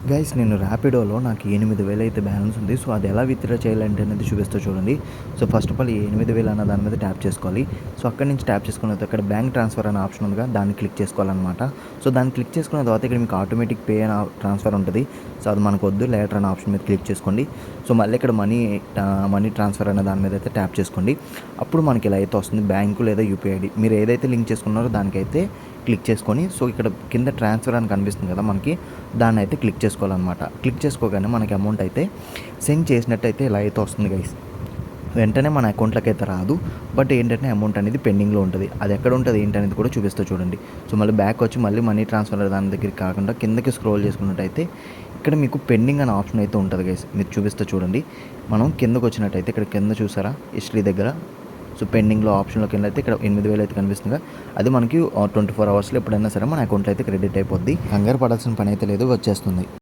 Guys నేను ర్యాపిడోలో నాకు 8,000 అయితే బ్యాలెన్స్ ఉంది. సో, అది ఎలా విత్‌డ్రా చేయాలంటే అనేది చూపిస్తా చూడండి. సో, ఫస్ట్ ఆఫ్ ఆల్ ఈ 8,000 అన్న దాని మీద ట్యాప్ చేసుకోవాలి. సో, అక్కడి నుంచి ట్యాప్ చేసుకున్న తర్వాత ఇక్కడ బ్యాంక్ ట్రాన్స్‌ఫర్ అనే ఆప్షన్ ఉందిగా దాన్ని క్లిక్ చేసుకోవాలన్నమాట. సో, దాన్ని క్లిక్ చేసుకున్న తర్వాత ఇక్కడ మీకు ఆటోమేటిక్ పే అని ట్రాన్స్‌ఫర్ ఉంటది. సో, అది మనకొద్దు లేటర్ అనే ఆప్షన్ మీద క్లిక్ చేసుకోండి. సో, మళ్ళీ ఇక్కడ మనీ ట్రాన్స్‌ఫర్ అనే దాని మీద అయితే ట్యాప్ చేసుకోండి. అప్పుడు మనకి ఇలా అయితే వస్తుంది బ్యాంకు లేదా యూపీఐ ఐడీ. మీరు ఏదైతే లింక్ చేసుకున్నారో దానికైతే క్లిక్ చేసుకొని సో, ఇక్కడ కింద ట్రాన్స్‌ఫర్ అని కనిపిస్తుంది కదా మనకి దాన్నైతే క్లిక్ చేసుకోవాలన్నమాట. క్లిక్ చేసుకోగానే మనకి అమౌంట్ అయితే సెండ్ చేసినట్టయితే ఇలా అయితే వస్తుంది గైస్. వెంటనే మన అకౌంట్లోకి అయితే రాదు. బట్ ఏంటంటే అమౌంట్ అనేది పెండింగ్‌లో ఉంటది. అది ఎక్కడ ఉంటది ఏంటనేది కూడా చూపిస్తా చూడండి. సో, మళ్ళీ బ్యాక్ వచ్చి మళ్ళీ మనీ ట్రాన్స్ఫర్ దాని దగ్గరికి కాకుండా కిందకి స్క్రోల్ చేసుకున్నట్టయితే ఇక్కడ మీకు పెండింగ్ అనే ఆప్షన్ అయితే ఉంటది గైస్. మీరు చూపిస్తా చూడండి. మనం కిందకొచ్చినట్టయితే ఇక్కడ కింద చూసారా హిస్టరీ దగ్గర సో, పెండింగ్‌లో ఆప్షన్‌లోకి వెళ్ళైతే ఇక్కడ 8,000 అయితే కనిపిస్తుందిగా అది మనకి 24 అవర్స్‌లో ఎప్పుడైనా సరే మన అకౌంట్‌లో అయితే క్రెడిట్ అయిపోద్ది. కంగారు పడాల్సిన పని అయితే లేదు వచ్చేస్తుంది.